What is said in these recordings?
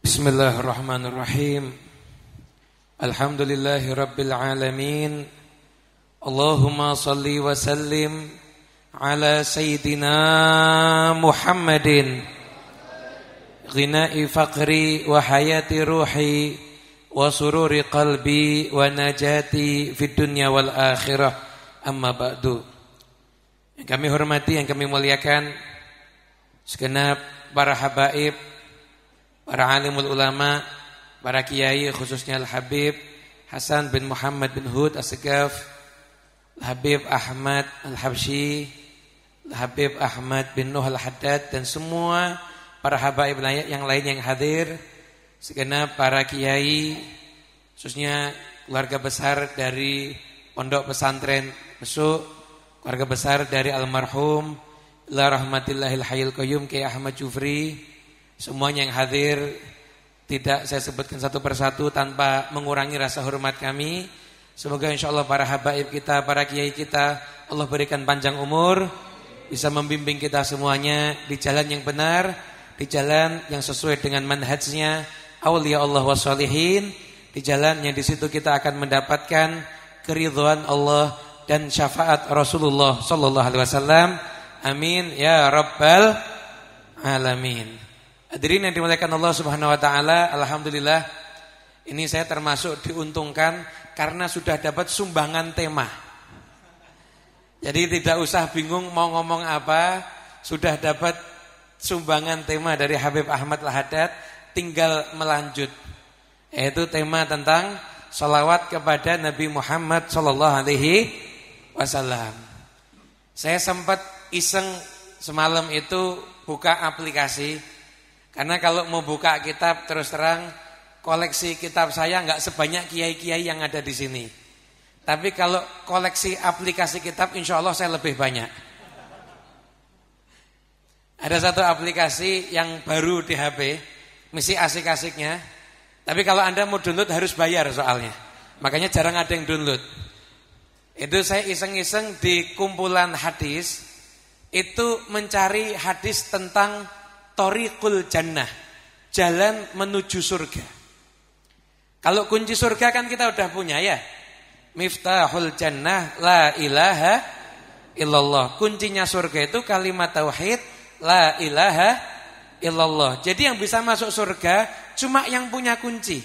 Bismillahirrahmanirrahim. Alhamdulillahi rabbil alamin. Allahumma salli wa sallim ala sayyidina Muhammadin ghina'i faqri wa hayati ruhi wa sururi qalbi wa najati fid dunya wal akhirah. Amma ba'du. Yang kami hormati, yang kami muliakan segenap para habaib, para alimul ulama, para kiai, khususnya Al-Habib Hasan bin Muhammad bin Hud As-Segaf, Al-Habib Ahmad Al-Habsyi, Al-Habib Ahmad bin Nuh Al-Haddad, dan semua para habaib yang lain yang hadir, segenap para kiai, khususnya keluarga besar dari Pondok Pesantren Besuk, keluarga besar dari almarhum ila rahmatillahil hayyul qayyum Kiai Ahmad Jufri. Semuanya yang hadir tidak saya sebutkan satu persatu tanpa mengurangi rasa hormat kami. Semoga insyaallah para habaib kita, para kiai kita, Allah berikan panjang umur, bisa membimbing kita semuanya di jalan yang benar, di jalan yang sesuai dengan manhajnya auliya Allah wassalihin, di jalan yang di situ kita akan mendapatkan keridhaan Allah dan syafaat Rasulullah sallallahu alaihi wasallam. Amin ya rabbal alamin. Hadirin yang dimuliakan Allah Subhanahu wa taala, alhamdulillah ini saya termasuk diuntungkan karena sudah dapat sumbangan tema. Jadi tidak usah bingung mau ngomong apa, sudah dapat sumbangan tema dari Habib Ahmad Al-Haddad, tinggal melanjut. Yaitu tema tentang shalawat kepada Nabi Muhammad sallallahu alaihi wasallam. Saya sempat iseng semalam itu buka aplikasi. Karena kalau mau buka kitab, terus terang koleksi kitab saya nggak sebanyak kiai-kiai yang ada di sini. Tapi kalau koleksi aplikasi kitab, insya Allah saya lebih banyak. Ada satu aplikasi yang baru di HP, mesti asik-asiknya. Tapi kalau Anda mau download harus bayar soalnya. Makanya jarang ada yang download. Itu saya iseng-iseng di kumpulan hadis, itu mencari hadis tentang Thoriqul Jannah, jalan menuju surga. Kalau kunci surga kan kita udah punya ya. Miftahul Jannah la ilaha illallah. Kuncinya surga itu kalimat tauhid la ilaha illallah. Jadi yang bisa masuk surga cuma yang punya kunci.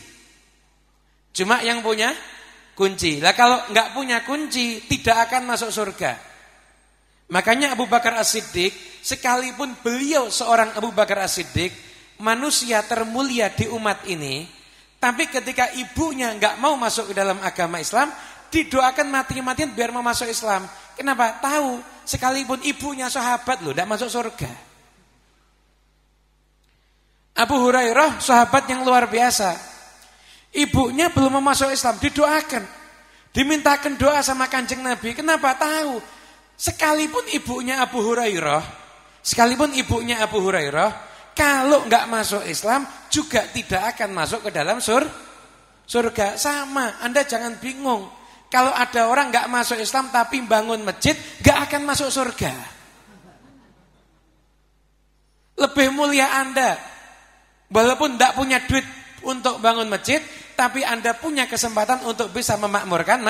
Cuma yang punya kunci. Lah kalau enggak punya kunci tidak akan masuk surga. Makanya Abu Bakar As-Siddiq, sekalipun beliau seorang Abu Bakar As-Siddiq, manusia termulia di umat ini, tapi ketika ibunya enggak mau masuk ke dalam agama Islam, didoakan mati-matian biar mau masuk Islam. Kenapa? Tahu, sekalipun ibunya sahabat loh, enggak masuk surga. Abu Hurairah sahabat yang luar biasa. Ibunya belum mau masuk Islam, didoakan. Dimintakan doa sama Kanjeng Nabi. Kenapa? Tahu. Sekalipun ibunya Abu Hurairah, kalau enggak masuk Islam juga tidak akan masuk ke dalam surga. Sama, Anda jangan bingung. Kalau ada orang enggak masuk Islam tapi bangun masjid, enggak akan masuk surga. Lebih mulia Anda, walaupun enggak punya duit untuk bangun masjid, tapi Anda punya kesempatan untuk bisa memakmurkan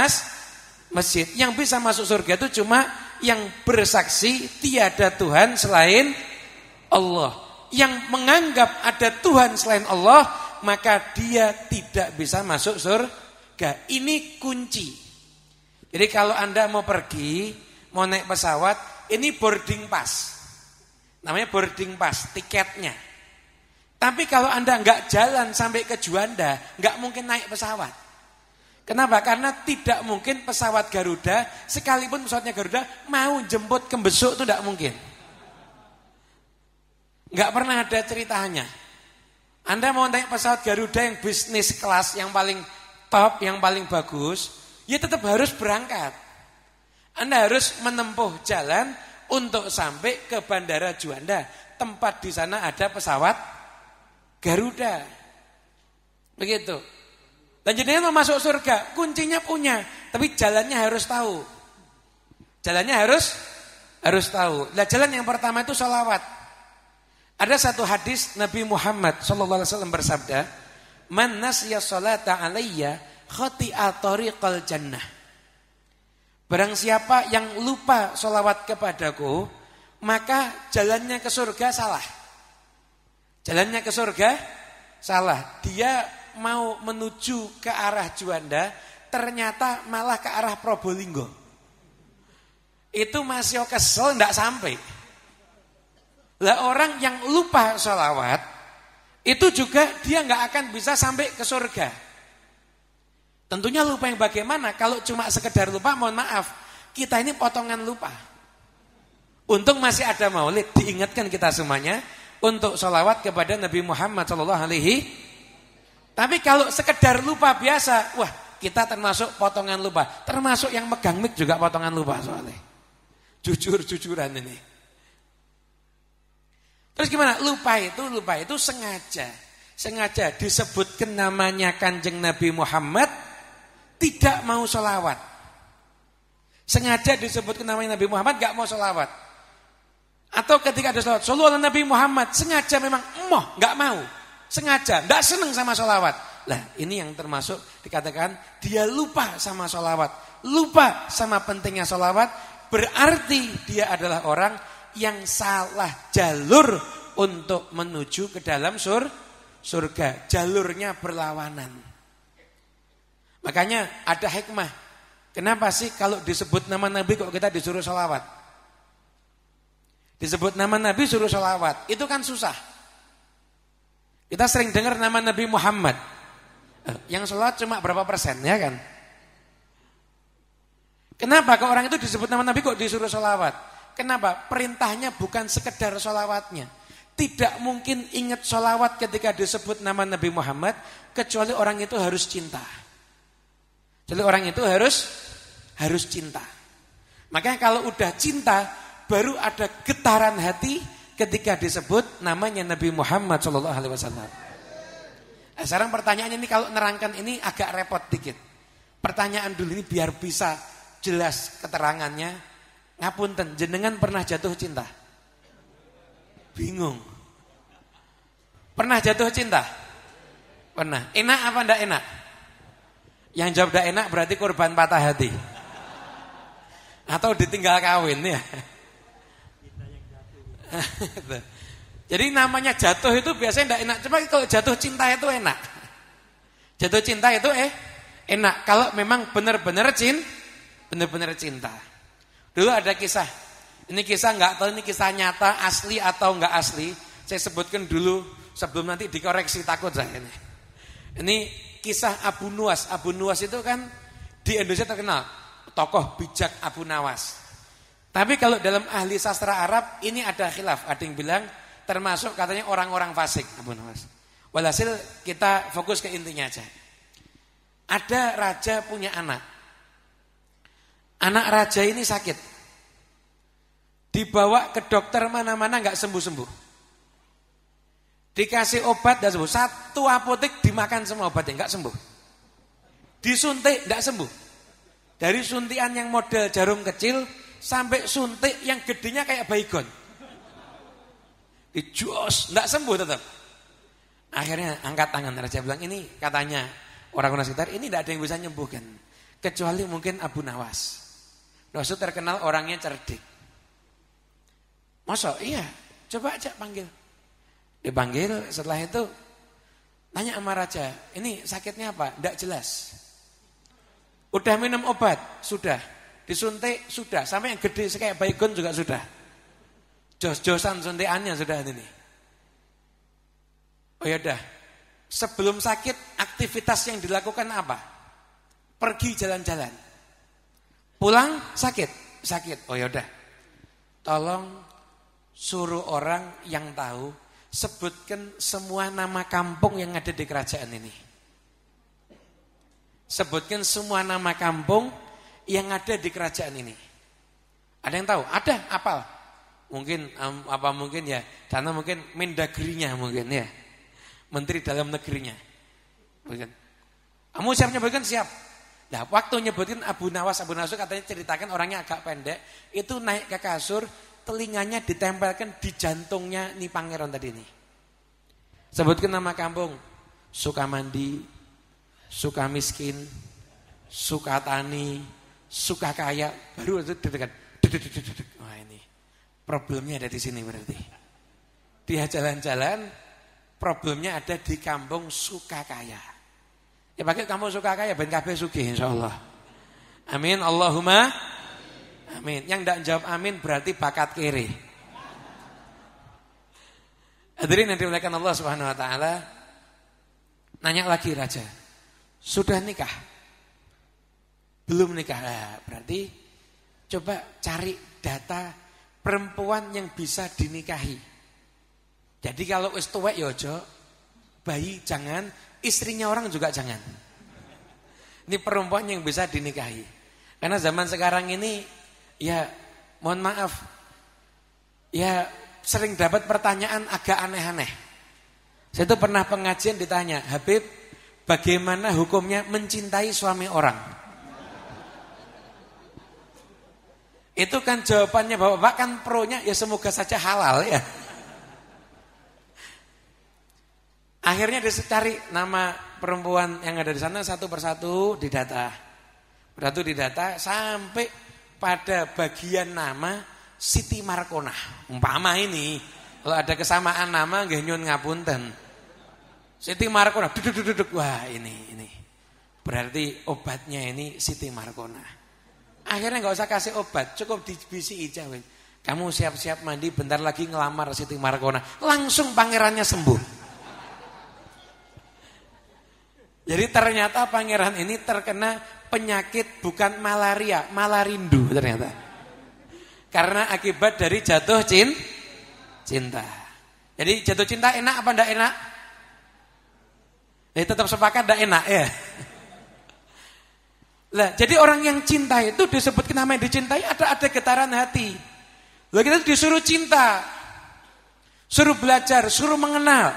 masjid. Yang bisa masuk surga itu cuma yang bersaksi tiada Tuhan selain Allah. Yang menganggap ada Tuhan selain Allah, maka dia tidak bisa masuk surga. Ini kunci. Jadi kalau Anda mau pergi, mau naik pesawat, ini boarding pass. Namanya boarding pass, tiketnya. Tapi kalau Anda enggak jalan sampai ke Juanda, enggak mungkin naik pesawat. Kenapa? Karena tidak mungkin pesawat Garuda, sekalipun pesawatnya Garuda mau jemput ke Besuk itu tidak mungkin. Enggak pernah ada ceritanya. Anda mau naik pesawat Garuda yang bisnis kelas, yang paling top, yang paling bagus, ya tetap harus berangkat. Anda harus menempuh jalan untuk sampai ke Bandara Juanda, tempat di sana ada pesawat Garuda. Begitu. Dan jadinya mau masuk surga, kuncinya punya, tapi jalannya harus tahu. Jalannya harus tahu. Nah, jalan yang pertama itu sholawat. Ada satu hadis Nabi Muhammad sallallahu alaihi wasallam bersabda, "Man nasiya sholata alayya khati'a tariqal jannah." Barang siapa yang lupa sholawat kepadaku, maka jalannya ke surga salah. Jalannya ke surga salah. Dia mau menuju ke arah Juanda, ternyata malah ke arah Probolinggo. Itu masih kesel, enggak sampai. Lah orang yang lupa sholawat, itu juga dia enggak akan bisa sampai ke surga. Tentunya lupa yang bagaimana? Kalau cuma sekedar lupa, mohon maaf, kita ini potongan lupa. Untung masih ada maulid, diingatkan kita semuanya untuk sholawat kepada Nabi Muhammad sallallahu alaihi. Tapi kalau sekedar lupa biasa, wah kita termasuk potongan lupa. Termasuk yang megang mic juga potongan lupa soalnya. Jujur-jujuran ini. Terus gimana? Lupa itu sengaja disebutkan namanya Kanjeng Nabi Muhammad, tidak mau sholawat. Sengaja disebutkan namanya Nabi Muhammad, gak mau sholawat. Atau ketika ada sholawat, sholawat Nabi Muhammad, sengaja memang gak mau. Sengaja, gak seneng sama sholawat. Lah ini yang termasuk dikatakan dia lupa sama sholawat. Lupa sama pentingnya sholawat, berarti dia adalah orang yang salah jalur untuk menuju ke dalam surga. Jalurnya berlawanan. Makanya ada hikmah. Kenapa sih kalau disebut nama Nabi kok kita disuruh sholawat? Disebut nama Nabi suruh sholawat, itu kan susah. Kita sering dengar nama Nabi Muhammad. Yang sholawat cuma berapa persen, ya kan? Kenapa kalau orang itu disebut nama Nabi kok disuruh sholawat? Kenapa? Perintahnya bukan sekedar sholawatnya. Tidak mungkin ingat sholawat ketika disebut nama Nabi Muhammad, kecuali orang itu harus cinta. Jadi orang itu harus cinta. Makanya kalau udah cinta, baru ada getaran hati ketika disebut namanya Nabi Muhammad SAW. Nah, sekarang pertanyaannya ini kalau nerangkan ini agak repot dikit. Pertanyaan dulu ini biar bisa jelas keterangannya. Ngapunten, jenengan pernah jatuh cinta? Bingung. Pernah jatuh cinta? Pernah. Enak apa enggak enak? Yang jawab enggak enak berarti korban patah hati. Atau ditinggal kawin ya. Jadi namanya jatuh itu biasanya enggak enak. Coba kalau jatuh cinta itu enak. Jatuh cinta itu enak kalau memang benar-benar cinta. Dulu ada kisah. Ini kisah enggak tahu ini kisah nyata asli atau enggak asli. Saya sebutkan dulu sebelum nanti dikoreksi, takut saya ini. Ini kisah Abu Nuwas. Abu Nuwas itu kan di Indonesia terkenal tokoh bijak Abu Nawas. Tapi kalau dalam ahli sastra Arab ini ada khilaf. Ada yang bilang termasuk katanya orang-orang fasik Abu Nawas. Walhasil kita fokus ke intinya aja. Ada raja punya anak. Anak raja ini sakit. Dibawa ke dokter mana-mana enggak sembuh-sembuh. Dikasih obat enggak sembuh. Satu apotek dimakan semua obatnya enggak sembuh. Disuntik enggak sembuh. Dari suntikan yang model jarum kecil sampai suntik yang gedenya kayak baygon. Dijos enggak sembuh tetap. Akhirnya angkat tangan raja bilang, ini katanya orang-orang sekitar ini enggak ada yang bisa nyembuhkan kecuali mungkin Abu Nawas. Nawas terkenal orangnya cerdik. Masa? Iya, coba aja panggil. Dipanggil, setelah itu tanya sama raja, ini sakitnya apa? Enggak jelas. Udah minum obat? Sudah. Disuntik? Sudah. Sampai yang gede kayak baygon juga sudah. Jos-josan suntikannya sudah ini. Oh ya udah. Sebelum sakit, aktivitas yang dilakukan apa? Pergi jalan-jalan. Pulang sakit. Oh ya udah. Tolong suruh orang yang tahu sebutkan semua nama kampung yang ada di kerajaan ini. Sebutkan semua nama kampung yang ada di kerajaan ini. Ada yang tahu? Ada, apal. Mungkin mungkin ya, karena mungkin Mendagrinya mungkin ya. Menteri dalam negerinya. Mungkin. Kamu siap nyebutkan? Siap. Nah, waktu nyebutkan Abu Nawas katanya ceritakan orangnya agak pendek, itu naik ke kasur, telinganya ditempelkan di jantungnya nih pangeran tadi nih. Sebutkan nama kampung. Sukamandi, Sukamiskin, Sukatani, Sukakaya, baru itu dekat. Wah ini problemnya ada di sini berarti. Dia jalan-jalan, problemnya ada di kampung Sukakaya. Ya pakai kampung Sukakaya ben kabeh sugih insyaallah. Amin Allahumma amin. Yang enggak jawab amin berarti bakat kiri. Hadirin yang dimuliakan Allah Subhanahu wa taala. Nanya lagi raja. Sudah nikah? Belum nikah. Nah, berarti coba cari data perempuan yang bisa dinikahi. Jadi kalau wis tuwek ya aja, bayi jangan, istrinya orang juga jangan. Ini perempuan yang bisa dinikahi. Karena zaman sekarang ini ya mohon maaf ya sering dapat pertanyaan agak aneh-aneh. Saya tuh pernah pengajian ditanya, Habib, bagaimana hukumnya mencintai suami orang? Itu kan jawabannya Bapak kan pronya ya semoga saja halal ya. Akhirnya dicari nama perempuan yang ada di sana satu persatu didata. Persatu didata sampai pada bagian nama Siti Markona. Umpama ini kalau ada kesamaan nama nggih nyun ngapunten. Siti Markona duduk. Wah, ini. Berarti obatnya ini Siti Markona. Akhirnya enggak usah kasih obat, cukup dibisi ija wis. Kamu siap-siap mandi bentar lagi ngelamar Siti Markona. Langsung pangerannya sembuh. Jadi ternyata pangeran ini terkena penyakit bukan malaria, malarindu ternyata. Karena akibat dari jatuh cinta. Jadi jatuh cinta enak apa enggak enak? Tetap sepakat enggak enak ya. Lah, jadi orang yang cinta itu disebutkan nama yang dicintai ada getaran hati. Lah kita disuruh cinta. Suruh belajar, suruh mengenal.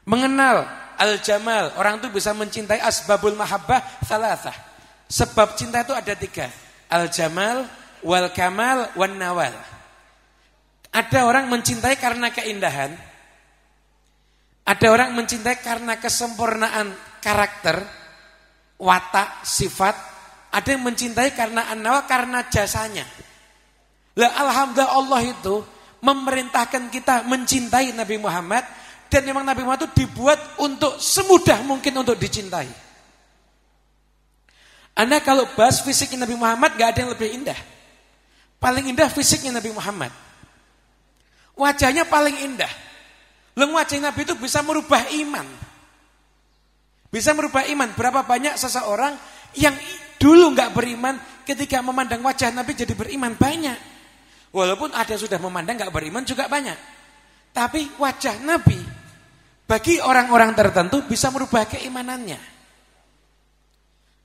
Mengenal al-jamal. Orang itu bisa mencintai asbabul mahabbah thalathah. Sebab cinta itu ada 3. Al-jamal, wal kamal, wan nawal. Ada orang mencintai karena keindahan. Ada orang mencintai karena kesempurnaan karakter, watak, sifat. Ada yang mencintai karena an-nawal, karena jasanya. Lah alhamdulillah Allah itu memerintahkan kita mencintai Nabi Muhammad. Dan memang Nabi Muhammad itu dibuat untuk semudah mungkin untuk dicintai. Anda kalau bahas fisiknya Nabi Muhammad gak ada yang lebih indah. Paling indah fisiknya Nabi Muhammad. Wajahnya paling indah. Wajah Nabi itu bisa merubah iman. Bisa merubah iman. Berapa banyak seseorang yang dulu gak beriman ketika memandang wajah Nabi jadi beriman? Banyak. Walaupun ada sudah memandang gak beriman juga banyak. Tapi wajah Nabi bagi orang-orang tertentu bisa merubah keimanannya.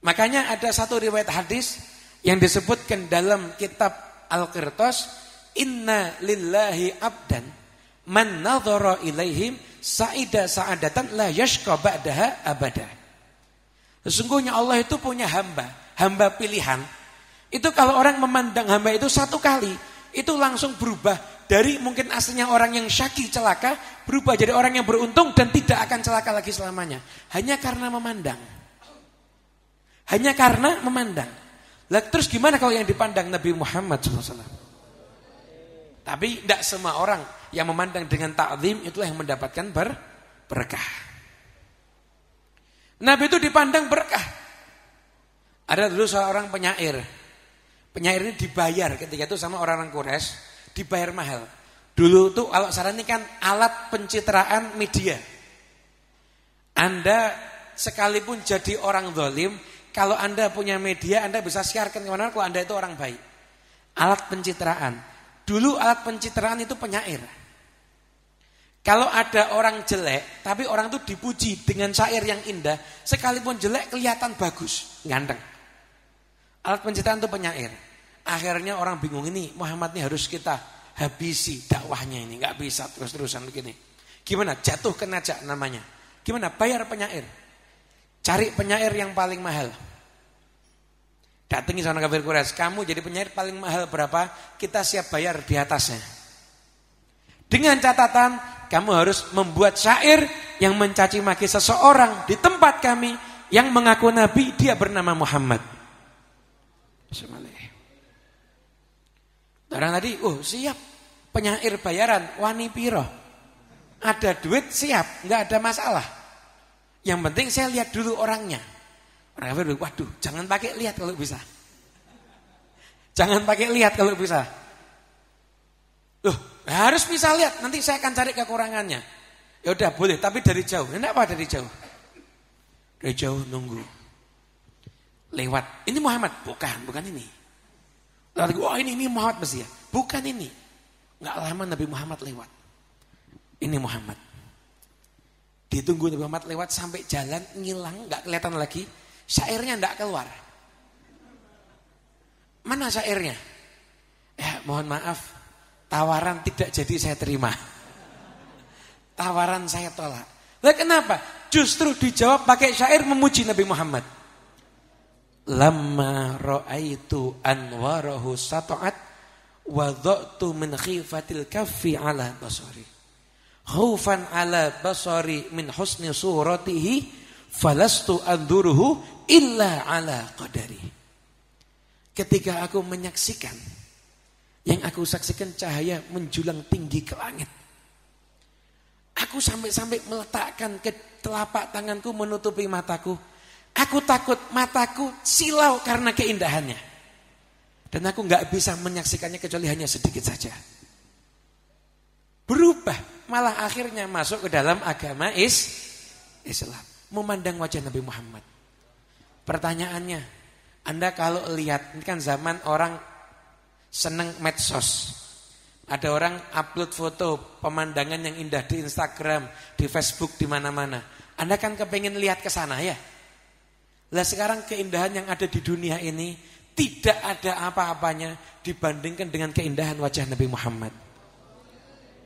Makanya ada satu riwayat hadis yang disebutkan dalam kitab Al-Qirtas, inna lillahi abdan man nadhara ilaihim sa'ida sa'adatan la yashqa ba'daha abada. Sesungguhnya Allah itu punya hamba pilihan. Itu kalau orang memandang hamba itu satu kali, itu langsung berubah dari mungkin aslinya orang yang syaki celaka, berubah jadi orang yang beruntung dan tidak akan celaka lagi selamanya. Hanya karena memandang. Hanya karena memandang. Lah terus gimana kalau yang dipandang Nabi Muhammad SAW? Tapi tidak semua orang yang memandang dengan ta'zim itulah yang mendapatkan berkah. Nabi itu dipandang berkah. Ada dulu seorang penyair. Penyair ini dibayar ketika itu sama orang-orang Quraisy, dibayar mahal. Dulu tuh kalau saran ini kan alat pencitraan media. Anda sekalipun jadi orang zalim, kalau Anda punya media, Anda bisa siarkan kemana-mana kalau Anda itu orang baik. Alat pencitraan. Dulu alat pencitraan itu penyair. Kalau ada orang jelek, tapi orang itu dipuji dengan syair yang indah, sekalipun jelek kelihatan bagus, ganteng. Alat pencitraan itu penyair. Akhirnya orang bingung, ini Muhammad ini harus kita habisi dakwahnya ini, nggak bisa terus-terusan begini. Gimana? Jatuh ke najak namanya. Gimana? Bayar penyair. Cari penyair yang paling mahal. Datangi sana kafir Quraisy, kamu jadi penyair paling mahal berapa? Kita siap bayar di atasnya. Dengan catatan kamu harus membuat syair yang mencaci maki seseorang di tempat kami yang mengaku nabi, dia bernama Muhammad. Orang tadi, siap penyair bayaran, wani piro. Ada duit siap, nggak ada masalah. Yang penting saya lihat dulu orangnya. Orang kafir, waduh, jangan pakai lihat kalau bisa. Jangan pakai lihat kalau bisa. Harus bisa lihat, nanti saya akan cari kekurangannya. Ya udah boleh, tapi dari jauh. Kenapa dari jauh? Dari jauh nunggu. Lewat, ini Muhammad, bukan ini. Lalu, ini Muhammad mesti ya. Bukan ini. Enggak lama Nabi Muhammad lewat. Ini Muhammad. Ditunggu Nabi Muhammad lewat sampai jalan ngilang, enggak kelihatan lagi. Syairnya enggak keluar. Mana syairnya? Mohon maaf, tawaran tidak jadi saya terima. Tawaran saya tolak. Lah kenapa? Justru dijawab pakai syair memuji Nabi Muhammad. Lamma ra'aitu anwarahu sata'at wadha'tu min khifatil kaffi ala basari. Khaufan ala basari min husni suratihi falastu anduruhu illa ala qadari. Ketika aku menyaksikan, yang aku saksikan cahaya menjulang tinggi ke langit. Aku sampai-sampai meletakkan ke telapak tanganku menutupi mataku. Aku takut mataku silau karena keindahannya. Dan aku gak bisa menyaksikannya kecuali hanya sedikit saja. Berubah, malah akhirnya masuk ke dalam agama Islam. Memandang wajah Nabi Muhammad. Pertanyaannya, Anda kalau lihat, ini kan zaman orang seneng medsos. Ada orang upload foto pemandangan yang indah di Instagram, di Facebook, di mana-mana. Anda kan kepengen lihat ke sana ya. Lah sekarang keindahan yang ada di dunia ini tidak ada apa-apanya dibandingkan dengan keindahan wajah Nabi Muhammad.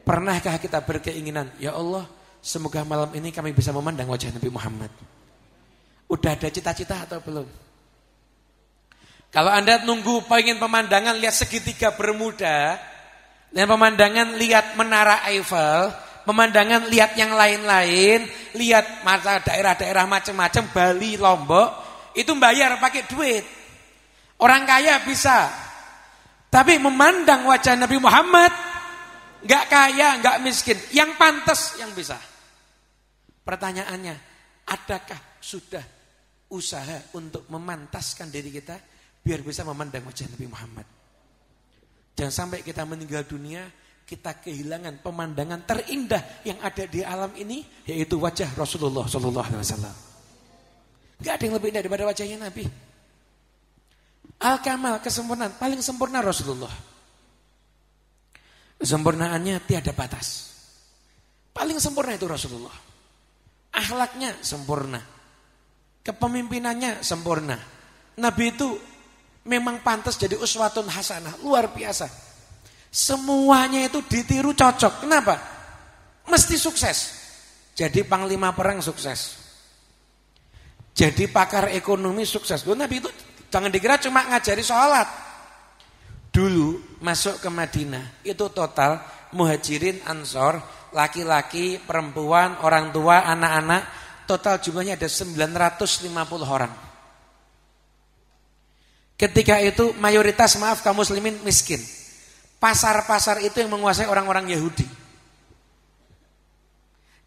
Pernahkah kita berkeinginan, ya Allah, semoga malam ini kami bisa memandang wajah Nabi Muhammad? Udah ada cita-cita atau belum? Kalau Anda nunggu pengen pemandangan lihat segitiga Bermuda, dan pemandangan lihat Menara Eiffel, pemandangan lihat yang lain-lain, lihat masa daerah-daerah macam-macam, Bali, Lombok, itu bayar pakai duit. Orang kaya bisa. Tapi memandang wajah Nabi Muhammad, gak kaya, gak miskin, yang pantas yang bisa. Pertanyaannya, adakah sudah usaha untuk memantaskan diri kita biar bisa memandang wajah Nabi Muhammad? Jangan sampai kita meninggal dunia, kita kehilangan pemandangan terindah yang ada di alam ini, yaitu wajah Rasulullah SAW. Gak ada yang lebih indah daripada wajahnya Nabi. Al-Kamal, kesempurnaan, paling sempurna Rasulullah. Kesempurnaannya tiada batas. Paling sempurna itu Rasulullah. Akhlaknya sempurna. Kepemimpinannya sempurna. Nabi itu memang pantas jadi uswatun hasanah, luar biasa. Semuanya itu ditiru cocok. Kenapa? Mesti sukses. Jadi panglima perang sukses. Jadi pakar ekonomi sukses. Nabi itu jangan dikira cuma ngajari sholat. Dulu masuk ke Madinah itu total muhajirin ansor, laki-laki, perempuan, orang tua, anak-anak, total jumlahnya ada 950 orang. Ketika itu mayoritas kaum muslimin miskin. Pasar-pasar itu yang menguasai orang-orang Yahudi.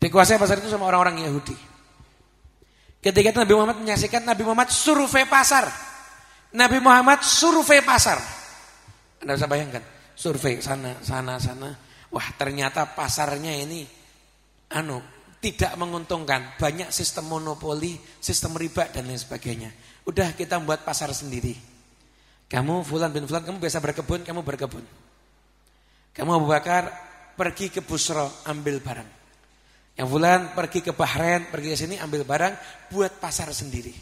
Dikuasai pasar itu sama orang-orang Yahudi. Ketika itu Nabi Muhammad menyaksikan, Nabi Muhammad survei pasar. Nabi Muhammad survei pasar. Anda bisa bayangkan, survei sana. Wah, ternyata pasarnya ini tidak menguntungkan. Banyak sistem monopoli, sistem riba dan lain sebagainya. Udah kita buat pasar sendiri. Kamu Fulan bin Fulan, kamu biasa berkebun, kamu berkebun. Kamu Abu Bakar pergi ke Busra ambil barang. Yang Fulan pergi ke Bahrain, pergi ke sini ambil barang, buat pasar sendiri.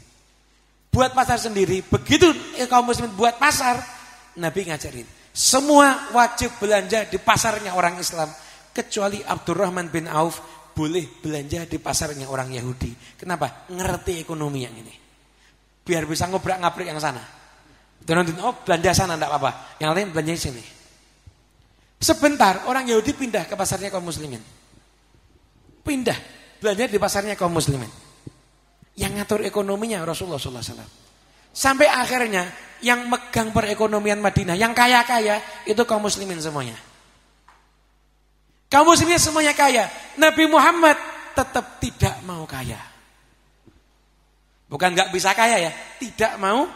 Buat pasar sendiri, begitu kaum muslimin buat pasar, Nabi ngajarin. Semua wajib belanja di pasarnya orang Islam, kecuali Abdurrahman bin Auf boleh belanja di pasarnya orang Yahudi. Kenapa? Ngerti ekonomi yang ini. Biar bisa ngobrak-ngabrik yang sana. Belanja sana enggak apa-apa. Yang lain belanja di sini. Sebentar orang Yahudi pindah ke pasarnya kaum muslimin. Pindah belanja di pasarnya kaum muslimin. Yang ngatur ekonominya Rasulullah SAW. Sampai akhirnya yang megang perekonomian Madinah, yang kaya-kaya itu kaum muslimin semuanya. Kaum muslimin semuanya kaya. Nabi Muhammad tetap tidak mau kaya. Bukan nggak bisa kaya ya, tidak mau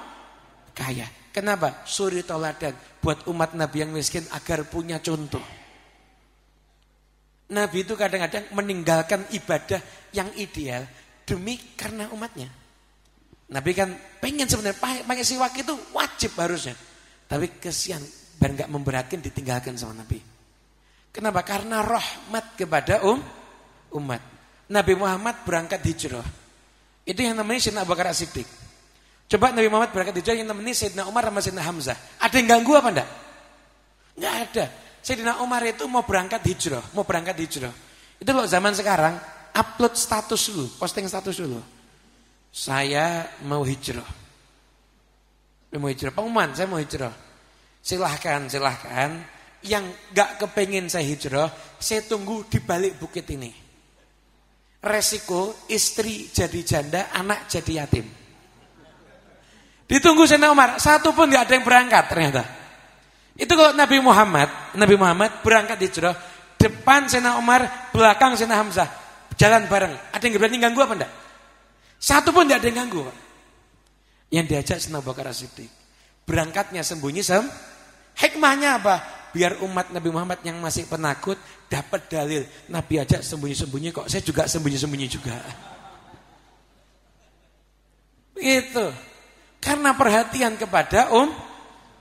kaya. Kenapa? Suri toladan buat umat Nabi yang miskin agar punya contoh. Nabi itu kadang-kadang meninggalkan ibadah yang ideal demi karena umatnya. Nabi kan pengen sebenarnya pakai siwak itu wajib harusnya. Tapi kesian biar enggak memberatkan ditinggalkan sama Nabi. Kenapa? Karena rahmat kepada umat. Nabi Muhammad berangkat hijrah. Itu yang namanya Sayyidina Abu Bakar As-Siddiq. Coba Nabi Muhammad berangkat hijrah yang namanya Sayyidina Umar sama Sayyidina Hamzah. Ada yang ganggu apa enggak? Enggak ada. Sayyidina Umar itu mau berangkat hijrah. Itu loh zaman sekarang upload status dulu, posting status dulu. Saya mau hijrah. Pengumuman, saya mau hijrah. Silahkan. Yang gak kepengen saya hijrah, saya tunggu di balik bukit ini. Resiko istri jadi janda, anak jadi yatim. Ditunggu Sayyidina Umar, satu pun gak ada yang berangkat ternyata. Itu kalau Nabi Muhammad berangkat hijrah, depan Sayyidina Umar, belakang Sayyidina Hamzah, jalan bareng. Ada yang berani ganggu apa enggak? Satu pun tidak ada yang ganggu. Yang diajak Sayyidina Abu Bakar As-Siddiq. Berangkatnya sembunyi hikmahnya apa? Biar umat Nabi Muhammad yang masih penakut dapat dalil. Nabi ajak sembunyi-sembunyi kok saya juga sembunyi-sembunyi juga. Gitu. Karena perhatian kepada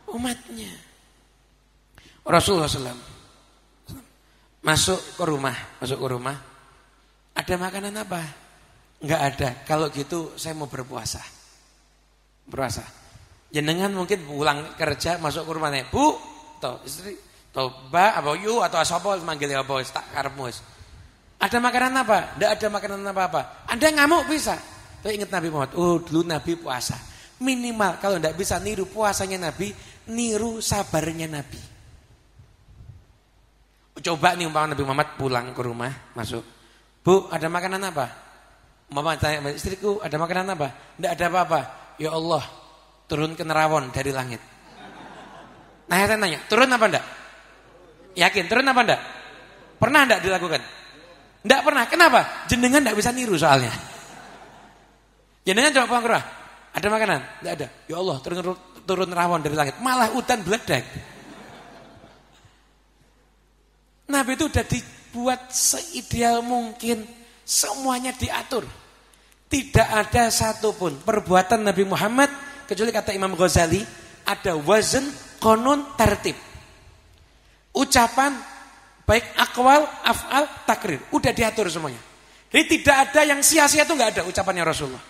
umatnya. Rasulullah SAW masuk ke rumah. Ada makanan apa? Enggak ada. Kalau gitu saya mau berpuasa. Jenengan mungkin pulang kerja masuk ke rumahnya, Bu, atau istri, atau Mbak, atau you, atau sapa manggil apa tak karepmu. Ada makanan apa? Enggak ada makanan apa-apa. Anda ngamuk bisa. Tapi ingat Nabi Muhammad, dulu Nabi puasa. Minimal kalau enggak bisa niru puasanya Nabi, niru sabarnya Nabi. Coba nih umpama Nabi Muhammad pulang ke rumah, masuk. Bu, ada makanan apa? Mama tanya istriku, ada makanan apa? Enggak ada apa-apa. Ya Allah, turun ke nerawon dari langit. Nah, saya tanya, turun apa enggak? Yakin, turun apa enggak? Pernah enggak dilakukan? Enggak pernah. Kenapa? Jenengan enggak bisa niru soalnya. Jenengan coba pulang ke rumah. Ada makanan? Enggak ada. Ya Allah, turun nerawon dari langit. Malah hutan beledak. Nabi itu udah dibuat seideal mungkin, semuanya diatur. Tidak ada satupun perbuatan Nabi Muhammad kecuali kata Imam Ghazali ada wazn, qanun, tertib. Ucapan baik akwal, af'al, takrir, udah diatur semuanya. Jadi tidak ada yang sia-sia, itu enggak ada ucapannya Rasulullah.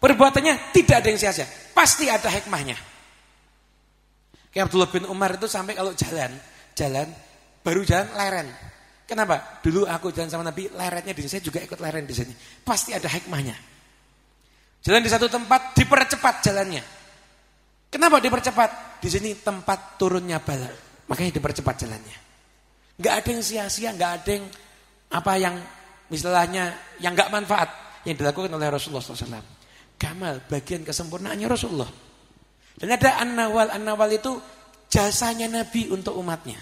Perbuatannya tidak ada yang sia-sia, pasti ada hikmahnya. Kayak Abdullah bin Umar itu sampai kalau jalan baru jalan leren. Kenapa? Dulu aku jalan sama Nabi, leretnya di sini, saya juga ikut leren di sini. Pasti ada hikmahnya. Jalan di satu tempat dipercepat jalannya. Kenapa dipercepat? Di sini tempat turunnya bala, makanya dipercepat jalannya. Enggak ada yang sia-sia, enggak ada yang apa yang istilahnya yang enggak manfaat yang dilakukan oleh Rasulullah SAW. Kamal, bagian kesempurnaannya Rasulullah. Dan ada an-nawal itu jasanya Nabi untuk umatnya.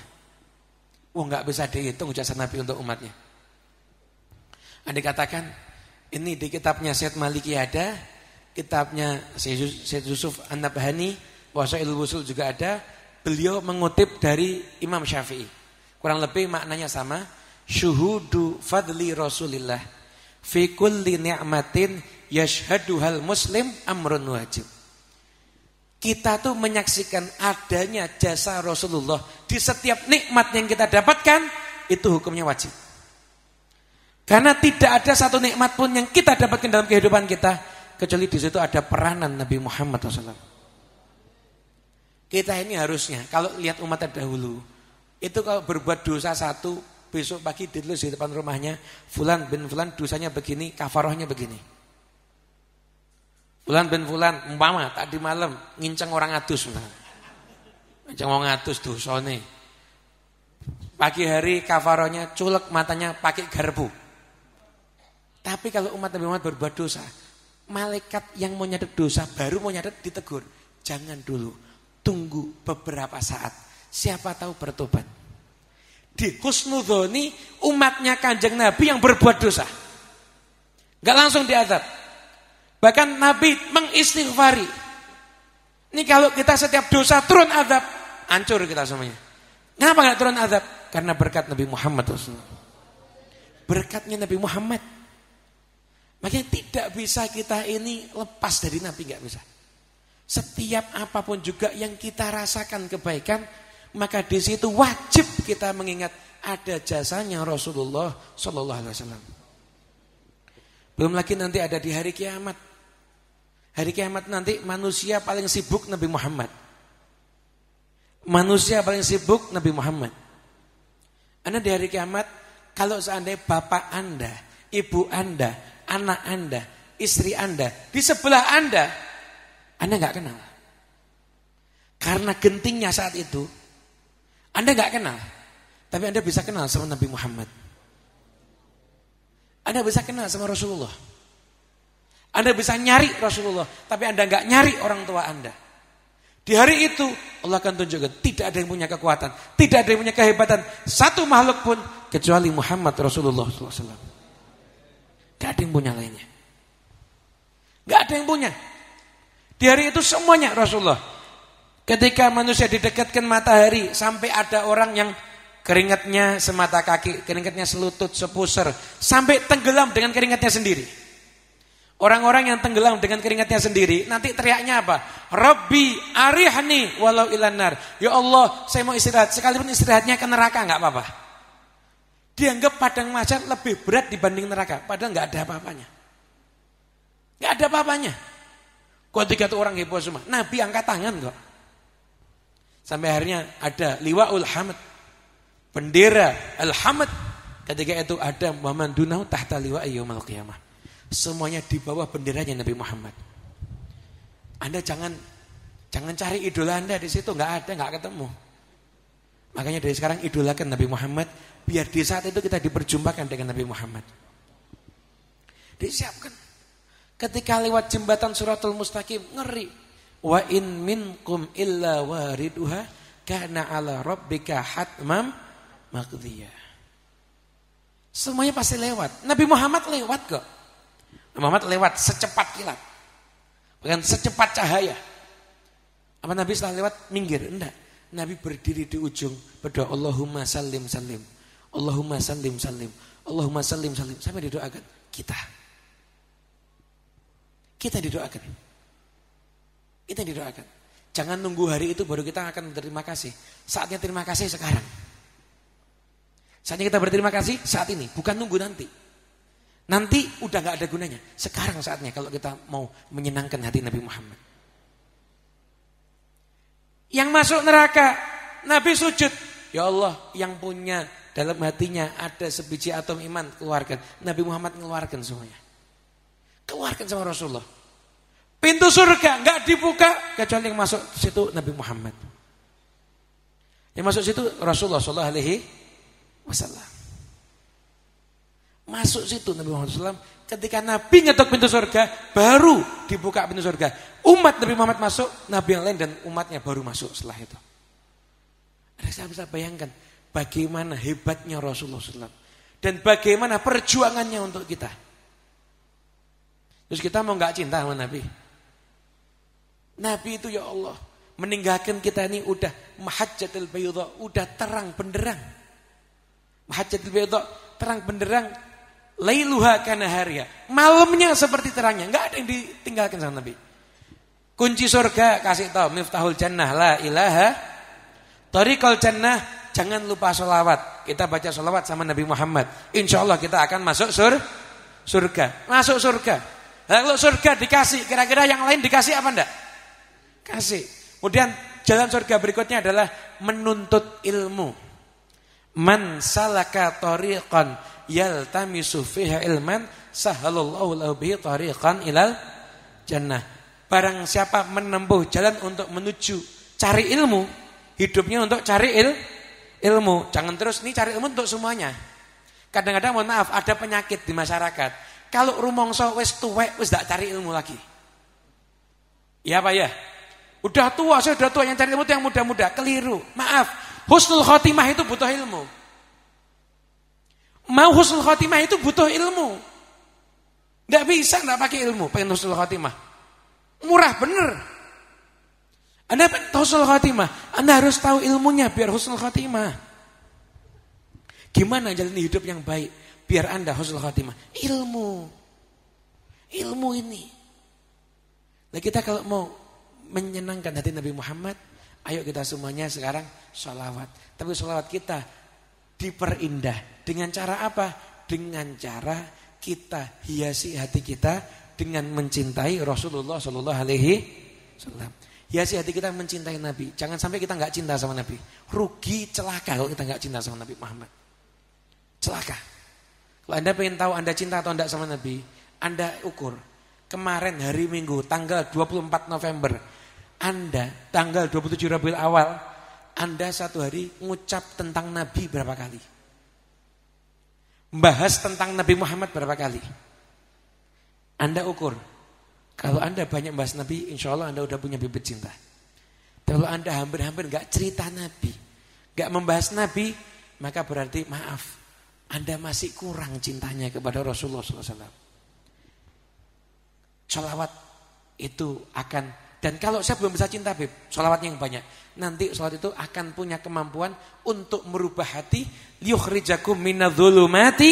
Enggak bisa dihitung jasa Nabi untuk umatnya. Anda katakan ini di kitabnya Syed Maliki ada, kitabnya Syed Yusuf An-Nabhani, Wasailul Wusul juga ada. Beliau mengutip dari Imam Syafi'i. Kurang lebih maknanya sama. Syuhudu fadli Rasulillah fi kulli ni'matin yashhaduhal muslim amrun wajib. Kita tuh menyaksikan adanya jasa Rasulullah di setiap nikmat yang kita dapatkan, itu hukumnya wajib. Karena tidak ada satu nikmat pun yang kita dapatkan dalam kehidupan kita kecuali di situ ada peranan Nabi Muhammad SAW. Kita ini harusnya kalau lihat umat terdahulu, itu kalau berbuat dosa satu, besok pagi ditulis di depan rumahnya, fulan bin fulan dosanya begini, kafarohnya begini. Fulan bin fulan umpama tadi malam nginceng orang adus. Nginceng orang adus dosane. Pagi hari kafarohnya culek matanya pakai garpu. Tapi kalau umat Nabi Muhammad berbuat dosa, malaikat yang mau nyatet dosa baru mau nyatet ditegur. Jangan dulu, tunggu beberapa saat. Siapa tahu bertobat. Di husnudzoni umatnya Kanjeng Nabi yang berbuat dosa. Gak langsung diazab. Bahkan Nabi mengistighfari. Ini kalau kita setiap dosa turun azab, hancur kita semuanya. Kenapa gak turun azab? Karena berkat Nabi Muhammad Rasulullah. Berkatnya Nabi Muhammad. Makanya tidak bisa kita ini lepas dari Nabi, gak bisa. Setiap apapun juga yang kita rasakan kebaikan, maka di situ wajib kita mengingat ada jasanya Rasulullah Sallallahu Alaihi Wasallam. Belum lagi nanti ada di hari kiamat. Hari kiamat nanti manusia paling sibuk Nabi Muhammad. Manusia paling sibuk Nabi Muhammad. Anda di hari kiamat, kalau seandainya bapak Anda, ibu Anda, anak Anda, istri Anda di sebelah Anda nggak kenal. Karena gentingnya saat itu, Anda nggak kenal. Tapi Anda bisa kenal sama Nabi Muhammad. Anda bisa kenal sama Rasulullah. Anda bisa nyari Rasulullah, tapi Anda nggak nyari orang tua Anda. Di hari itu Allah akan tunjukkan tidak ada yang punya kekuatan, tidak ada yang punya kehebatan satu makhluk pun kecuali Muhammad Rasulullah SAW. Gak ada yang punya lainnya. Gak ada yang punya. Di hari itu semuanya Rasulullah. Ketika manusia didekatkan matahari sampai ada orang yang keringatnya semata kaki, keringatnya selutut, sepuser, sampai tenggelam dengan keringatnya sendiri. Orang-orang yang tenggelam dengan keringatnya sendiri nanti teriaknya apa? Rabbi arihni walau ilan nar. Ya Allah, saya mau istirahat. Sekalipun istirahatnya ke neraka enggak apa-apa. Dianggap padang mahsyar lebih berat dibanding neraka, padahal enggak ada apa-apanya. Enggak ada apa-apanya. Ketika itu orang heboh semua, Nabi angkat tangan kok. Sampai akhirnya ada liwaul hamd, bendera al-hamd. Ketika itu ada Muhammad dunahu tahta liwa yaumil qiyamah. Semuanya di bawah benderanya Nabi Muhammad. Anda jangan cari idola Anda di situ, enggak ada, enggak ketemu. Makanya dari sekarang idolakan Nabi Muhammad, biar di saat itu kita diperjumpakan dengan Nabi Muhammad. Disiapkan. Ketika lewat jembatan Siratul Mustaqim, ngeri. Wa in minkum illa wariduha kana ala rabbika hatmam maqdiyah. Semuanya pasti lewat. Nabi Muhammad lewat kok. Nabi Muhammad lewat secepat kilat. Bukan secepat cahaya. Apa Nabi setelah lewat minggir? Enggak. Nabi berdiri di ujung, berdoa Allahumma sallim sallim. Allahumma sallim sallim. Allahumma sallim sallim. Sampai didoakan kita. Kita didoakan. Kita didoakan. Jangan nunggu hari itu baru kita akan berterima kasih. Saatnya terima kasih sekarang. Saatnya kita berterima kasih saat ini, bukan nunggu nanti. Nanti udah gak ada gunanya. Sekarang saatnya kalau kita mau menyenangkan hati Nabi Muhammad. Yang masuk neraka, Nabi sujud. Ya Allah, yang punya dalam hatinya ada sebiji atom iman, keluarkan. Nabi Muhammad mengeluarkan semuanya. Keluarkan sama Rasulullah. Pintu surga gak dibuka kecuali yang masuk situ Nabi Muhammad. Yang masuk situ Rasulullah Sallallahu Alaihi Wasallam. Masuk situ Nabi Muhammad SAW. Ketika Nabi ngetok pintu surga, baru dibuka pintu surga. Umat Nabi Muhammad masuk, Nabi yang lain dan umatnya baru masuk setelah itu. Ada saya bisa bayangkan bagaimana hebatnya Rasulullah SAW. Dan bagaimana perjuangannya untuk kita. Terus kita mau gak cinta sama Nabi? Nabi itu ya Allah meninggalkan kita ini udah mahajjatul bayda, udah terang benderang. Mahajjatul bayda, terang benderang. Lailuha kanahariya. Malamnya seperti terangnya, enggak ada yang ditinggalkan sama Nabi. Kunci surga kasih tahu, miftahul jannah la ilaha tariqul jannah, jangan lupa sholawat. Kita baca sholawat sama Nabi Muhammad. Insyaallah kita akan masuk surga. Masuk surga. Kalau surga dikasih, kira-kira yang lain dikasih apa enggak? Kasih. Kemudian jalan surga berikutnya adalah menuntut ilmu. Man salaka tariqan yaltamisu fiha ilman sahalallahu lahu bihi tariqan ilal jannah. Barang siapa menempuh jalan untuk menuju cari ilmu, hidupnya untuk cari ilmu. Jangan terus nih cari ilmu untuk semuanya. Kadang-kadang mohon maaf, ada penyakit di masyarakat. Kalau rumongso wis tuwek wis ndak cari ilmu lagi. Ya Pak ya? Udah tua, saya udah tua, yang cari ilmu itu yang muda-muda. Keliru. Maaf, husnul khotimah itu butuh ilmu. Mau husnul khotimah itu butuh ilmu. Nggak bisa nggak pakai ilmu pengen husnul khotimah. Murah bener. Anda pengen husnul khotimah, Anda harus tahu ilmunya biar husnul khotimah. Gimana jalani hidup yang baik biar Anda husnul khotimah? Ilmu ini. Nah kita kalau mau menyenangkan hati Nabi Muhammad, ayo kita semuanya sekarang sholawat. Tapi sholawat kita diperindah. Dengan cara apa? Dengan cara kita hiasi hati kita dengan mencintai Rasulullah Sallallahu Alaihi Wasallam. Hiasi hati kita mencintai Nabi. Jangan sampai kita nggak cinta sama Nabi. Rugi, celaka kalau kita nggak cinta sama Nabi Muhammad. Celaka. Kalau Anda pengen tahu Anda cinta atau enggak sama Nabi, Anda ukur. Kemarin hari Minggu tanggal 24 November, Anda tanggal 27 Rabiul Awal, Anda satu hari ngucap tentang Nabi berapa kali? Bahas tentang Nabi Muhammad berapa kali? Anda ukur. Kalau Anda banyak bahas Nabi, insya Allah Anda udah punya bibit cinta. Kalau Anda hampir-hampir gak cerita Nabi, gak membahas Nabi, maka berarti maaf, Anda masih kurang cintanya kepada Rasulullah SAW. Sholawat itu akan, dan kalau saya belum bisa cinta Beb, sholawatnya yang banyak. Nanti sholawat itu akan punya kemampuan untuk merubah hati, liyukhrijakum minadh-dhulumati,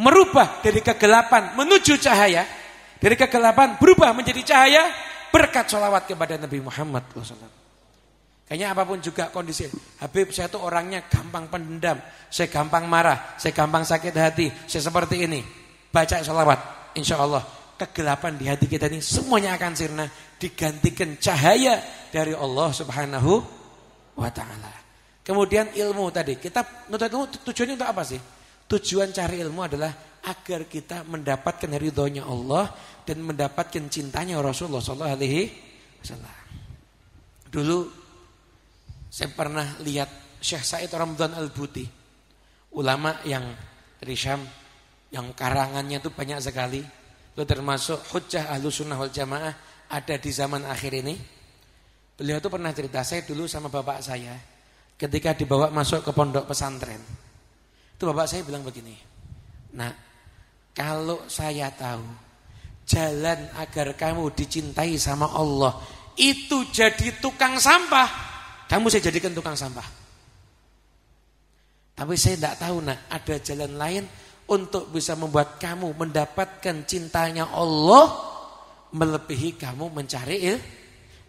merubah dari kegelapan menuju cahaya, dari kegelapan berubah menjadi cahaya berkat sholawat kepada Nabi Muhammad SAW. Kayaknya apapun juga kondisi, Habib saya tuh orangnya gampang pendendam, saya gampang marah, saya gampang sakit hati, saya seperti ini. Baca sholawat, insya Allah kegelapan di hati kita ini semuanya akan sirna, digantikan cahaya dari Allah Subhanahu wa Ta'ala. Kemudian ilmu tadi, kita nuntut ilmu tujuannya untuk apa sih? Tujuan cari ilmu adalah agar kita mendapatkan ridhonya Allah dan mendapatkan cintanya Rasulullah Sallallahu Alaihi Wasallam. Dulu saya pernah lihat Syekh Said Ramdhan Al-Buti, ulama yang dari Syam, yang karangannya itu banyak sekali. Itu termasuk hujjah Ahlus Sunnah wal Jamaah ada di zaman akhir ini. Beliau itu pernah cerita, saya dulu sama bapak saya ketika dibawa masuk ke pondok pesantren. Itu bapak saya bilang begini, nah kalau saya tahu jalan agar kamu dicintai sama Allah itu jadi tukang sampah, kamu saya jadikan tukang sampah. Tapi saya tidak tahu nak ada jalan lain untuk bisa membuat kamu mendapatkan cintanya Allah melebihi kamu mencari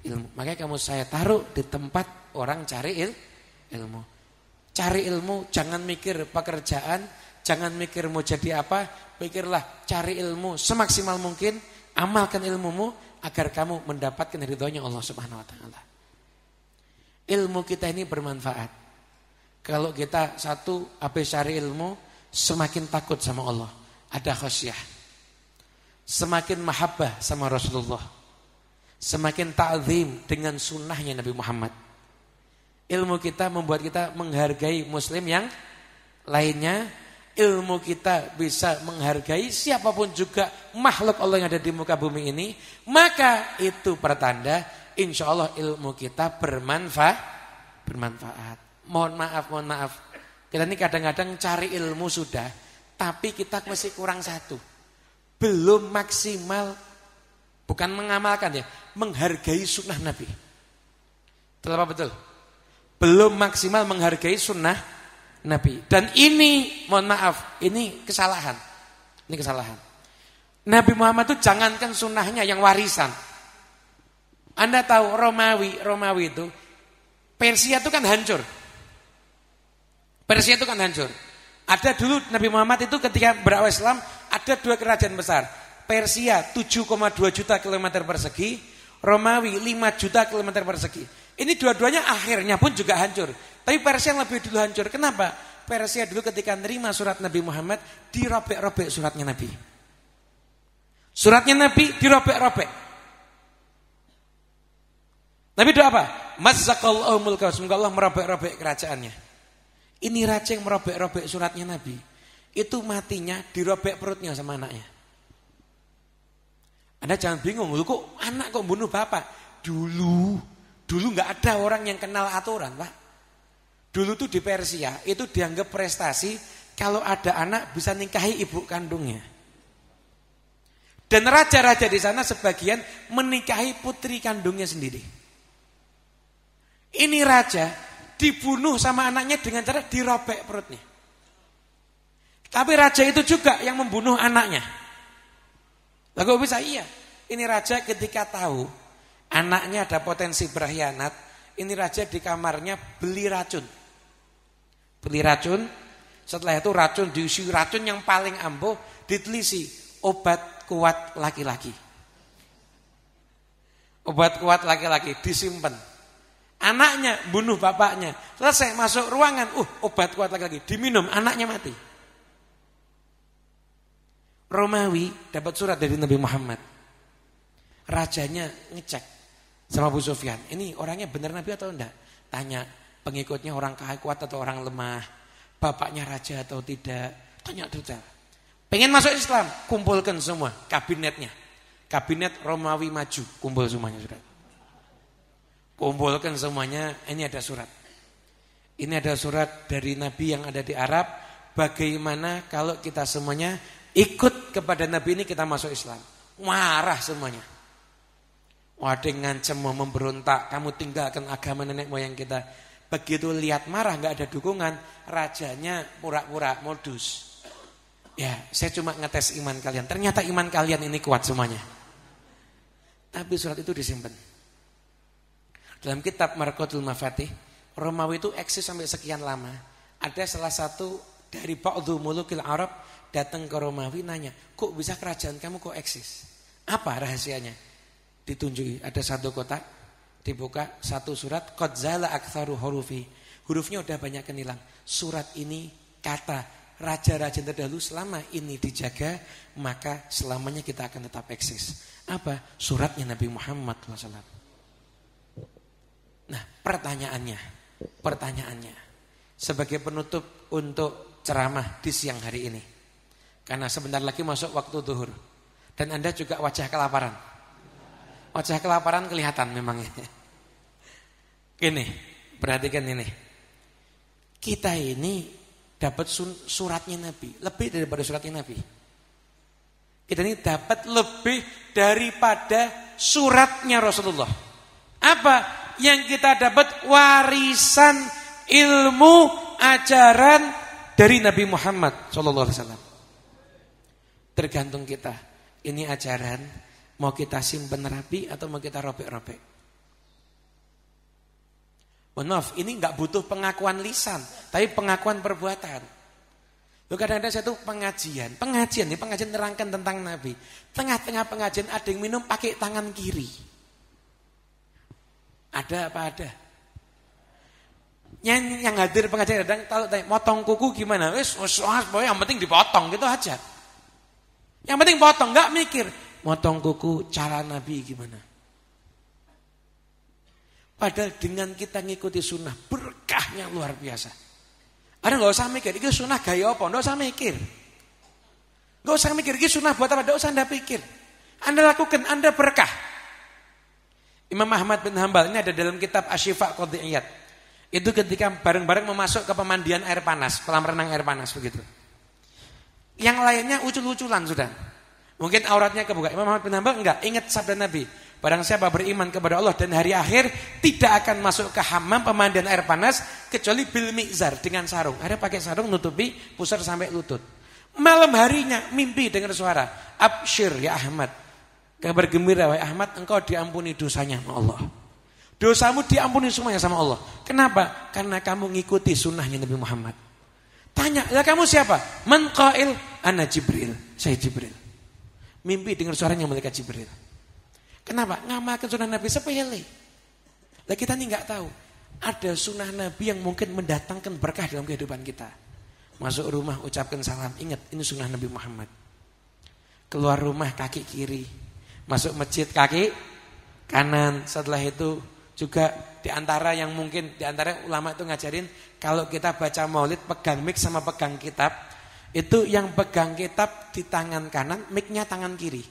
ilmu. Makanya kamu saya taruh di tempat orang cari ilmu. Cari ilmu, jangan mikir pekerjaan, jangan mikir mau jadi apa, pikirlah cari ilmu semaksimal mungkin, amalkan ilmumu agar kamu mendapatkan ridhonya Allah Subhanahu wa Ta'ala. Ilmu kita ini bermanfaat. Kalau kita satu habis cari ilmu, semakin takut sama Allah, ada khasyah. Semakin mahabbah sama Rasulullah. Semakin ta'zim dengan sunnahnya Nabi Muhammad. Ilmu kita membuat kita menghargai muslim yang lainnya. Ilmu kita bisa menghargai siapapun juga makhluk Allah yang ada di muka bumi ini. Maka itu pertanda insya Allah ilmu kita bermanfaat. Mohon maaf. Kita ini kadang-kadang cari ilmu sudah, tapi kita masih kurang satu. Belum maksimal, bukan mengamalkan ya, menghargai sunnah Nabi. Betul apa betul? Belum maksimal menghargai sunnah Nabi. Dan ini, mohon maaf, ini kesalahan. Ini kesalahan. Nabi Muhammad itu jangankan sunnahnya yang warisan. Anda tahu Romawi itu, Persia itu kan hancur. Persia itu kan hancur. Ada dulu Nabi Muhammad itu ketika berawal Islam ada dua kerajaan besar. Persia 7,2 juta kilometer persegi, Romawi 5 juta kilometer persegi. Ini dua-duanya akhirnya pun juga hancur. Tapi Persia yang lebih dulu hancur. Kenapa? Persia dulu ketika menerima surat Nabi Muhammad dirobek-robek suratnya Nabi. Suratnya Nabi dirobek-robek. Nabi doa apa? Mazzaqallahu mulkahu, semoga Allah merobek-robek kerajaannya. Ini raja yang merobek-robek suratnya Nabi. Itu matinya dirobek perutnya sama anaknya. Anda jangan bingung, kok anak kok bunuh bapak? Dulu nggak ada orang yang kenal aturan, Pak. Dulu tuh di Persia itu dianggap prestasi kalau ada anak bisa nikahi ibu kandungnya. Dan raja-raja di sana sebagian menikahi putri kandungnya sendiri. Ini raja dibunuh sama anaknya dengan cara dirobek perutnya. Tapi raja itu juga yang membunuh anaknya. Lah kok bisa? Iya. Ini raja ketika tahu anaknya ada potensi berkhianat, ini raja di kamarnya beli racun. Beli racun, setelah itu racun diisi racun yang paling ampuh, ditelisi obat kuat laki-laki. Obat kuat laki-laki disimpan. Anaknya bunuh bapaknya, selesai masuk ruangan, obat kuat laki-laki diminum, anaknya mati. Romawi dapat surat dari Nabi Muhammad. Rajanya ngecek sama Abu Sufyan, ini orangnya benar Nabi atau enggak? Tanya pengikutnya orang kaya kuat atau orang lemah, bapaknya raja atau tidak, tanya detail. Pengen masuk Islam, kumpulkan semua kabinetnya. Kabinet Romawi maju, kumpul semuanya sudah. Kumpulkan semuanya, ini ada surat. Ini ada surat dari Nabi yang ada di Arab, bagaimana kalau kita semuanya ikut kepada Nabi ini, kita masuk Islam. Marah semuanya. Ada yang ngancam mau memberontak, kamu tinggalkan agama nenek moyang kita. Begitu lihat marah, gak ada dukungan, rajanya pura-pura modus. Ya, saya cuma ngetes iman kalian. Ternyata iman kalian ini kuat semuanya. Tapi surat itu disimpan. Dalam kitab Marqatul Mafatih, Romawi itu eksis sampai sekian lama. Ada salah satu dari ba'dhu mulukil Arab datang ke Romawi nanya, kok bisa kerajaan kamu kok eksis? Apa rahasianya? Ditunjuki, ada satu kotak, dibuka satu surat, qad zala aktsaru hurufi. Hurufnya udah banyak yang hilang. Surat ini kata raja-raja terdahulu selama ini dijaga, maka selamanya kita akan tetap eksis. Apa? Suratnya Nabi Muhammad SAW. Nah, pertanyaannya sebagai penutup untuk ceramah di siang hari ini, karena sebentar lagi masuk waktu zuhur dan Anda juga wajah kelaparan. Wajah kelaparan kelihatan memang. Gini, perhatikan ini. Kita ini dapat suratnya Nabi, lebih daripada suratnya Nabi. Kita ini dapat lebih daripada suratnya Rasulullah. Apa? Yang kita dapat warisan ilmu ajaran dari Nabi Muhammad SAW. Tergantung kita. Ini ajaran mau kita simpen rapi atau mau kita robek-robek. Maaf, ini enggak butuh pengakuan lisan, tapi pengakuan perbuatan. Loh, kadang-kadang saya tuh pengajian nerangkan tentang Nabi. Tengah-tengah pengajian ada yang minum pakai tangan kiri. Ada apa ada? Yang hadir pengajian kadang kalau tanya motong kuku gimana? Yang penting dipotong gitu aja. Yang penting potong, enggak mikir motong kuku cara Nabi gimana. Padahal dengan kita ngikuti sunnah berkahnya luar biasa. Ada enggak usah mikir, ini sunnah gaya apa? Enggak usah mikir. Enggak usah mikir, ini sunnah buat apa? Enggak usah Anda pikir. Anda lakukan, Anda berkah. Imam Ahmad bin Hanbal ini ada dalam kitab Asy-Syifa Qadhiyat. Itu ketika bareng-bareng memasuk ke pemandian air panas, kolam renang air panas begitu. Yang lainnya ucul-uculan sudah. Mungkin auratnya kebuka. Imam Ahmad bin Hanbal enggak, ingat sabda Nabi. Barang siapa beriman kepada Allah dan hari akhir tidak akan masuk ke hammam pemandian air panas kecuali bil mizar, dengan sarung. Ada pakai sarung nutupi pusar sampai lutut. Malam harinya mimpi dengar suara, "Absyir ya Ahmad. Kabar gembira wahai Ahmad, engkau diampuni dosanya sama Allah. Dosamu diampuni semuanya sama Allah. Kenapa? Karena kamu ngikuti sunnahnya Nabi Muhammad." Tanya, "Lah kamu siapa?" "Man qail?" "Ana Jibril." Saya Jibril. Mimpi dengar suaranya malaikat Jibril. Kenapa? Ngamalkan sunnah Nabi sepele. Lah kita ini enggak tahu. Ada sunnah Nabi yang mungkin mendatangkan berkah dalam kehidupan kita. Masuk rumah ucapkan salam, ingat ini sunnah Nabi Muhammad. Keluar rumah kaki kiri. Masuk masjid kaki kanan. Setelah itu juga di antara yang mungkin di antara ulama itu ngajarin kalau kita baca maulid pegang mic sama pegang kitab, itu yang pegang kitab di tangan kanan, mic-nya tangan kiri.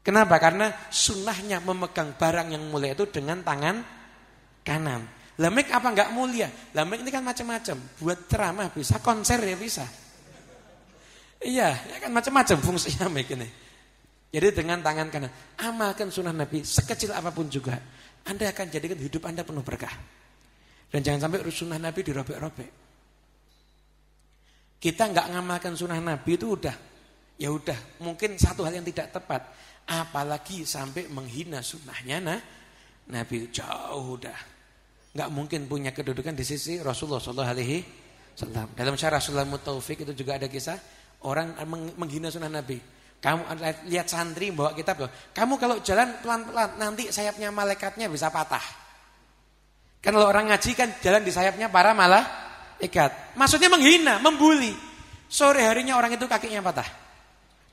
Kenapa? Karena sunnahnya memegang barang yang mulia itu dengan tangan kanan. Lah mic apa enggak mulia? Lah mic ini kan macam-macam, buat ceramah bisa, konser ya bisa. Iya, ya kan macam-macam fungsinya mic ini. Jadi dengan tangan kanan, amalkan sunnah Nabi sekecil apapun juga, Anda akan jadikan hidup Anda penuh berkah. Dan jangan sampai sunnah Nabi dirobek-robek. Kita enggak ngamalkan sunnah Nabi itu udah, ya udah, mungkin satu hal yang tidak tepat. Apalagi sampai menghina sunnahnya Nabi, jauh udah. Enggak mungkin punya kedudukan di sisi Rasulullah SAW. Dalam syarah Sulaimut Taufik itu juga ada kisah orang menghina sunnah Nabi. Kamu lihat santri bawa kitab loh. Kamu kalau jalan pelan-pelan nanti sayapnya malaikatnya bisa patah. Kan kalau orang ngaji kan jalan di sayapnya para malaikat. Maksudnya menghina, membuli. Sore harinya orang itu kakinya patah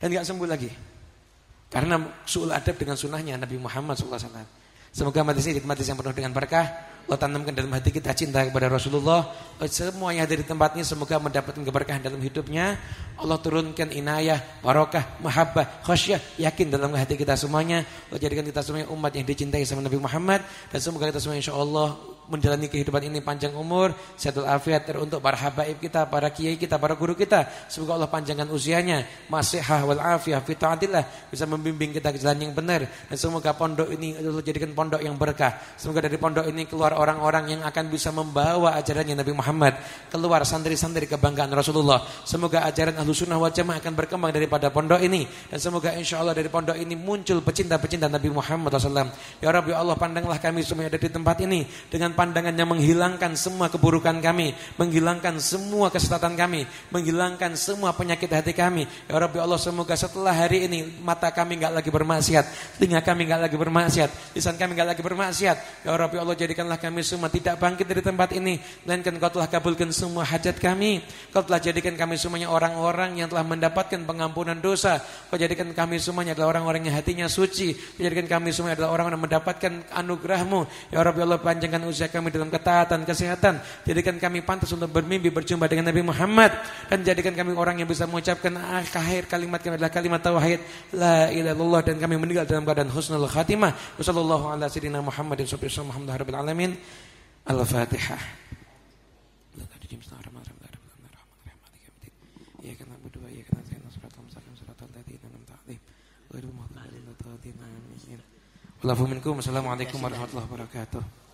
dan enggak sembuh lagi. Karena su'ul adab dengan sunnahnya Nabi Muhammad SAW. Semoga majelis ini dinikmati yang penuh dengan berkah. Allah tanamkan dalam hati kita cinta kepada Rasulullah. Semua yang hadir di tempat ini semoga mendapatkan keberkahan dalam hidupnya. Allah turunkan inayah, barokah, mahabbah, khasyah, yakin dalam hati kita semuanya. Allah jadikan kita semuanya umat yang dicintai sama Nabi Muhammad. Dan semoga kita semua insyaallah menjalani kehidupan ini panjang umur, sehat afiat untuk para habaib kita, para kiai kita, para guru kita. Semoga Allah panjangkan usianya, masihah wal afiyah fi taatillah, bisa membimbing kita ke jalan yang benar. Dan semoga pondok ini Allah jadikan pondok yang berkah. Semoga dari pondok ini keluar orang-orang yang akan bisa membawa ajarannya Nabi Muhammad, keluar santri-santri kebanggaan Rasulullah. Semoga ajaran Ahlus Sunnah wal Jamaah akan berkembang daripada pondok ini, dan semoga insyaallah dari pondok ini muncul pecinta-pecinta Nabi Muhammad SAW. Ya Rabbi Allah, pandanglah kami semua yang ada di tempat ini dengan pandangan yang menghilangkan semua keburukan kami, menghilangkan semua kesesatan kami, menghilangkan semua penyakit hati kami. Ya Rabbi Allah, semoga setelah hari ini mata kami enggak lagi bermaksiat, telinga kami enggak lagi bermaksiat, lisan kami enggak lagi bermaksiat. Ya Rabbi Allah, jadikanlah kami semua tidak bangkit dari tempat ini, melainkan Kau telah kabulkan semua hajat kami. Kau telah jadikan kami semuanya orang-orang yang telah mendapatkan pengampunan dosa. Kau jadikan kami semuanya adalah orang-orang yang hatinya suci. Kau jadikan kami semuanya adalah orang yang mendapatkan anugerah-Mu. Ya Rabbi Allah, panjangkan usia kami dalam ketaatan, kesehatan. Jadikan kami pantas untuk bermimpi berjumpa dengan Nabi Muhammad, dan jadikan kami orang yang bisa mengucapkan akhir kalimat kami adalah kalimat tauhid la ilaha illallah, dan kami meninggal dalam keadaan husnul khatimah. Wassallallahu ala sayyidina Muhammadin sallallahu alaihi wasallam. Al-Fatihah. Assalamualaikum warahmatullahi wabarakatuh.